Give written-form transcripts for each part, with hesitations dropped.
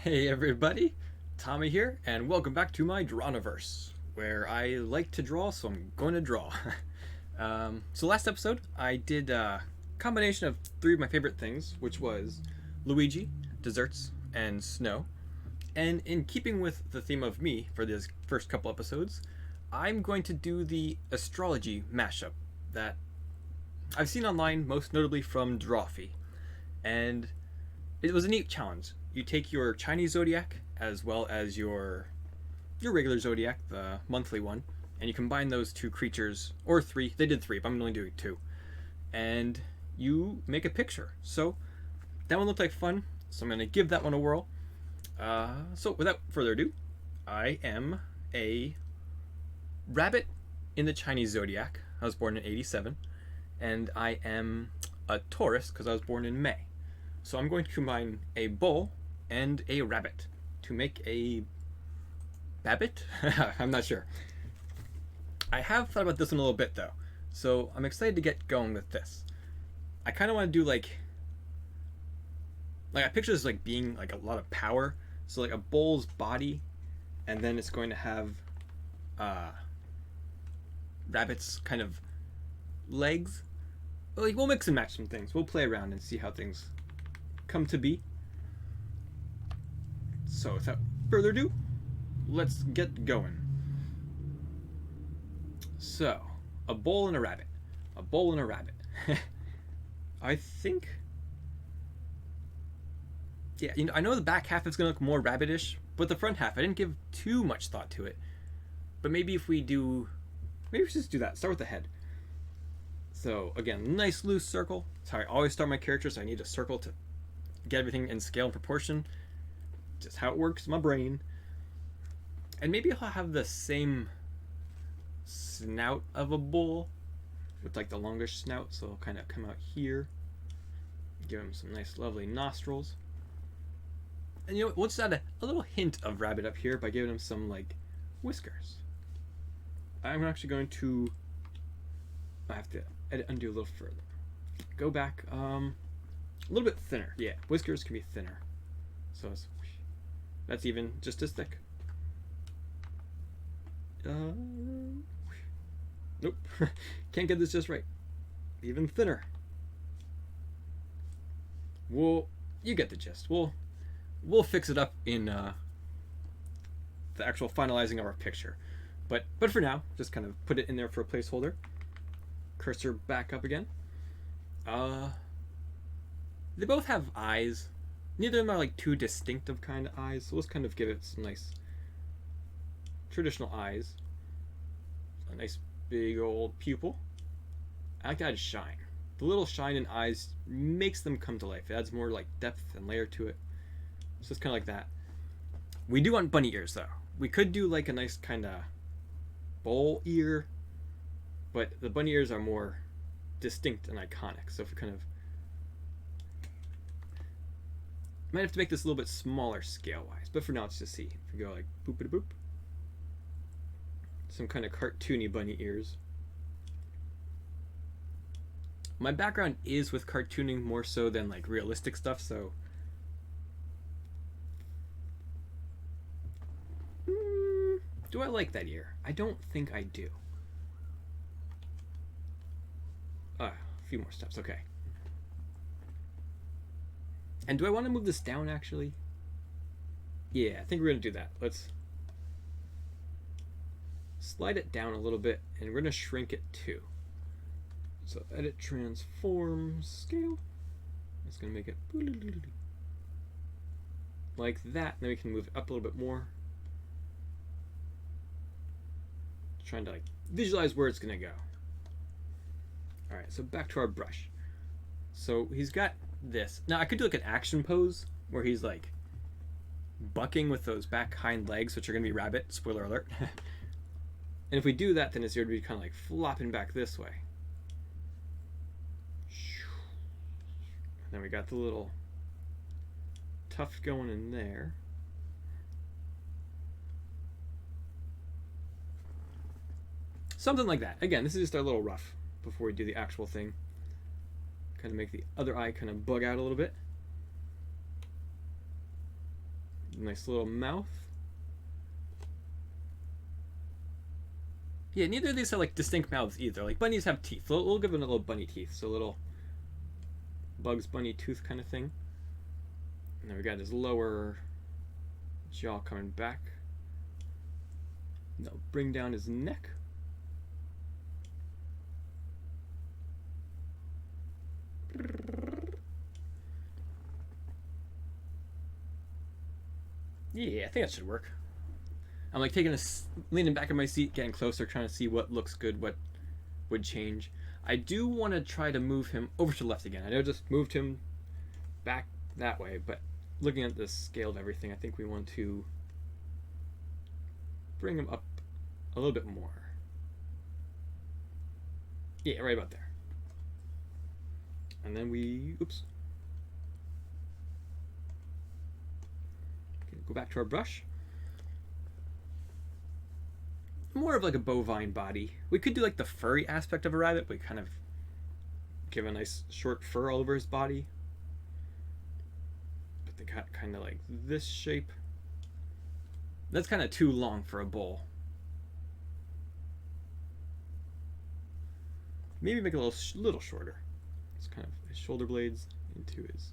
Hey everybody, Tommy here, and welcome back to my Drawniverse, where I like to draw, so I'm going to draw. So last episode, I did a combination of three of my favorite things, which was Luigi, desserts, and snow. And in keeping with the theme of me for this first couple episodes, I'm going to do the astrology mashup that I've seen online, most notably from Drawfee. And it was a neat challenge. You take your Chinese zodiac as well as your regular zodiac, the monthly one, and you combine those two creatures, or three. They did three, but I'm only doing two, and you make a picture. So that one looked like fun. So I'm gonna give that one a whirl. So without further ado, I am a rabbit in the Chinese zodiac. I was born in '87, and I am a Taurus because I was born in May. So I'm going to combine a bull and a rabbit to make a babbit? I'm not sure. I have thought about this one a little bit though, so I'm excited to get going with this. I kind of want to do like I picture this like being like a lot of power. So like a bull's body, and then it's going to have uh, rabbit's kind of legs. Like we'll mix and match some things. We'll play around and see how things come to be. So without further ado, let's get going. So, a bull and a rabbit. A bull and a rabbit. I think. Yeah, I know the back half is going to look more rabbitish, but the front half, I didn't give too much thought to it. But maybe if we do. Maybe we should just do that. Start with the head. So, again, nice loose circle. That's how I always start my characters. So I need a circle to get everything in scale and proportion. Just how it works in my brain. And maybe I'll have the same snout of a bull with like the longish snout, so it'll kind of come out here. Give him some nice lovely nostrils. And we'll just add a little hint of rabbit up here by giving him some like whiskers. I'm actually going to I have to edit undo a little further. Go back a little bit thinner. Yeah, whiskers can be thinner. So that's even just as thick. Nope. Can't get this just right. Even thinner. You get the gist. We'll fix it up in the actual finalizing of our picture. But for now, just kind of put it in there for a placeholder. Cursor back up again. They both have eyes. Neither of them are like too distinctive kind of eyes, so let's kind of give it some nice traditional eyes. A nice big old pupil. I like to add shine. The little shine in eyes makes them come to life. It adds more like depth and layer to it. So it's kind of like that. We do want bunny ears though. We could do like a nice kind of bull ear, but the bunny ears are more distinct and iconic. So if we kind of might have to make this a little bit smaller scale wise, but for now let's just see. If we go like boop a boop, some kind of cartoony bunny ears. My background is with cartooning more so than like realistic stuff, so do I like that ear? I don't think I do. A few more steps, okay. And do I want to move this down actually? Yeah, I think we're gonna do that. Let's slide it down a little bit, and we're gonna shrink it too. So edit, transform, scale. It's gonna make it like that. Then we can move it up a little bit more. Trying to like visualize where it's gonna go. All right, so back to our brush. So he's got this. Now I could do like an action pose where he's like bucking with those back hind legs, which are gonna be rabbit. Spoiler alert. And if we do that, then it's going to be kind of like flopping back this way. And then we got the little tuft going in there. Something like that. Again, this is just our little rough before we do the actual thing. Kind of make the other eye kind of bug out a little bit. Nice little mouth. Yeah, neither of these have like distinct mouths either. Like bunnies have teeth. We'll give them a little bunny teeth, so a little Bugs Bunny tooth kind of thing. And then we got his lower jaw coming back. Now bring down his neck. Yeah, I think that should work. I'm like leaning back in my seat, getting closer, trying to see what looks good, what would change. I do want to try to move him over to the left again. I know I just moved him back that way, but looking at the scale of everything, I think we want to bring him up a little bit more. Yeah, right about there. And then oops. Okay, go back to our brush. More of like a bovine body. We could do like the furry aspect of a rabbit, but kind of give a nice short fur all over his body. But they got kind of like this shape. That's kind of too long for a bull. Maybe make it a little shorter. It's kind of his shoulder blades into his.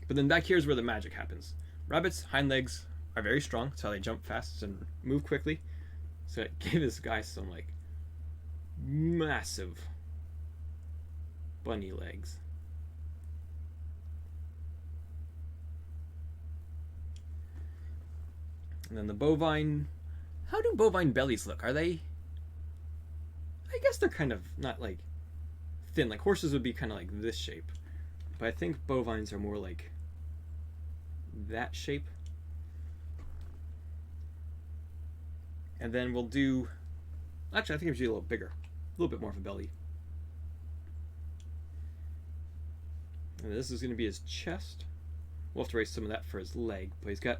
But then back here is where the magic happens. Rabbits' hind legs are very strong. That's how they jump fast and move quickly. So it gave this guy some like massive bunny legs. And then the bovine. How do bovine bellies look? Are they? I guess they're kind of not like thin. Like horses would be kind of like this shape. But I think bovines are more like that shape. And then we'll do, actually I think it should be a little bigger, a little bit more of a belly. And this is going to be his chest. We'll have to raise some of that for his leg, but he's got,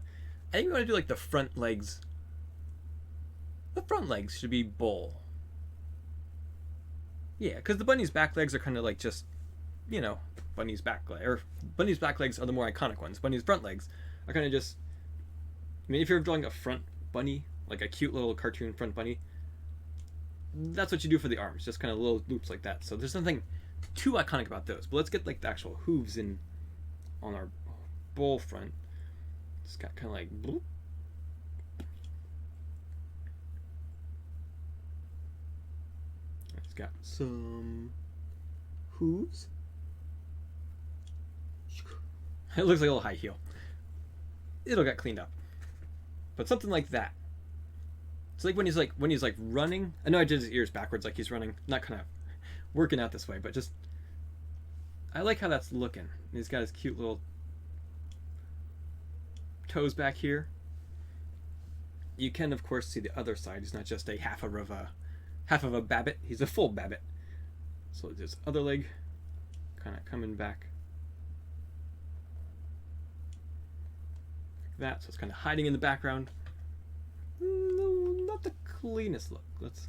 I think we want to do like the front legs. The front legs should be bull. Yeah, because the bunny's back legs are kind of like just, you know, bunny's back legs are the more iconic ones. Bunny's front legs are kind of just, I mean, if you're drawing a front bunny, like a cute little cartoon front bunny, that's what you do for the arms, just kind of little loops like that. So there's nothing too iconic about those. But let's get like the actual hooves in on our bull front. It's got kind of like bloop. It's got some hooves. It looks like a little high heel. It'll get cleaned up. But something like that. It's like when he's like running. I know I did his ears backwards, like he's running, not kind of working out this way, but just I like how that's looking. He's got his cute little toes back here. You can of course see the other side. He's not just a half of a babbit. He's a full babbit. So this other leg kind of coming back like that. So it's kind of hiding in the background. Not the cleanest look. Let's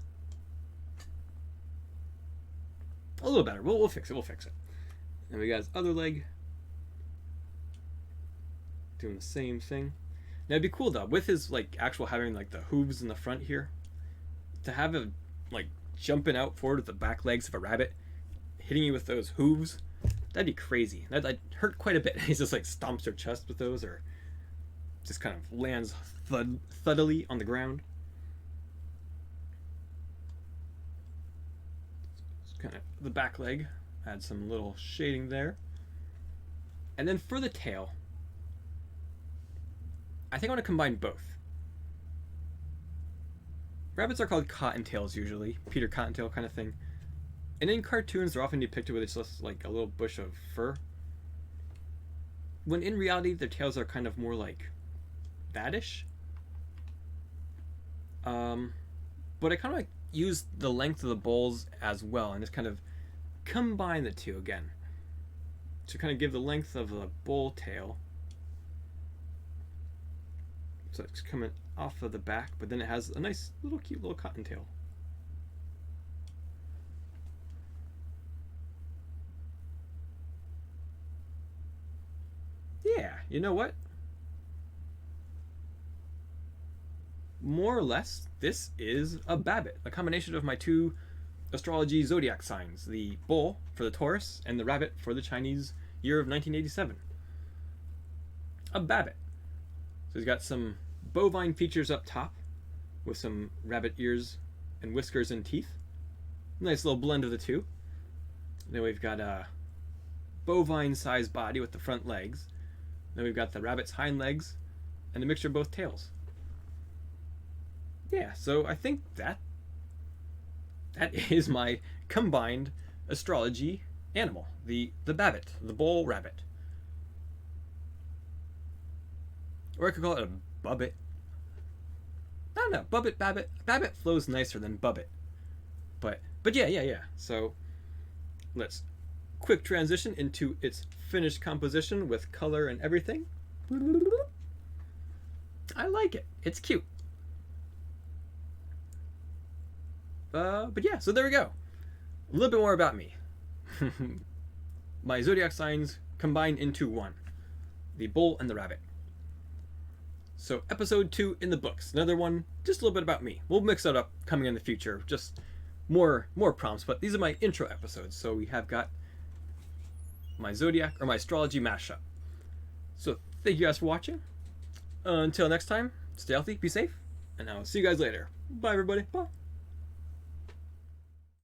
a little better. We'll fix it. We'll fix it. And we got his other leg doing the same thing. Now it'd be cool though with his like actual having like the hooves in the front here to have him like jumping out forward with the back legs of a rabbit, hitting you with those hooves. That'd be crazy. That'd hurt quite a bit. He's just like stomps your chest with those, or just kind of lands thuddily on the ground. Kind of the back leg, add some little shading there. And then for the tail, I think I want to combine both. Rabbits are called cottontails usually, Peter Cottontail kind of thing. And in cartoons, they're often depicted with just like a little bush of fur. When in reality, their tails are kind of more like that-ish. But I kind of like use the length of the bulls as well and just kind of combine the two again to kind of give the length of the bull tail, so it's coming off of the back, but then it has a nice little cute little cottontail. Yeah, you know what? More or less, this is a Babbit, a combination of my two astrology zodiac signs, the bull for the Taurus and the rabbit for the Chinese year of 1987. A Babbit. So he's got some bovine features up top with some rabbit ears and whiskers and teeth. Nice little blend of the two. Then we've got a bovine sized body with the front legs. Then we've got the rabbit's hind legs and a mixture of both tails. Yeah, so I think that is my combined astrology animal, the Babbit, the bull rabbit. Or I could call it a bubbit. I don't know, bubbit, babbit. Babbit flows nicer than bubbit. But yeah. So let's quick transition into its finished composition with color and everything. I like it. It's cute. But yeah, so there we go. A little bit more about me. My zodiac signs combined into one. The bull and the rabbit. So episode 2 in the books. Another one, just a little bit about me. We'll mix that up coming in the future. Just more prompts, but these are my intro episodes. So we have got my zodiac or my astrology mashup. So thank you guys for watching. Until next time, stay healthy, be safe, and I'll see you guys later. Bye everybody. Bye.